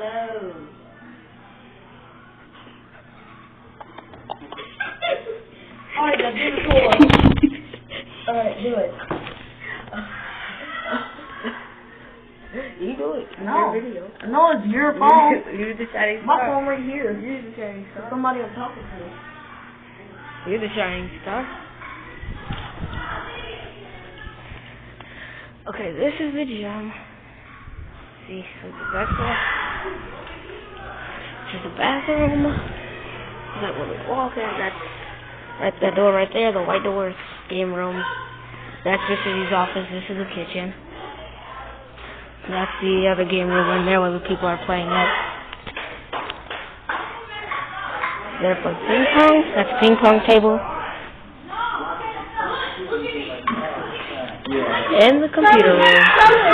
Hello. Alright, now do the tour. Alright, do it. You do it. No. Your video. No, it's your phone. You're the shining My star. phone right here. You're the shining star. Somebody I'm talking to. You're the shining star. Okay, this is the gym. See, so that's the bathroom. That when we walk in, that's right, that door right there, the white door is game room. That's Mr. D's office. This is the kitchen. That's the other game room in there where the people are playing at. They're playing ping pong. That's a ping pong table. And the computer room.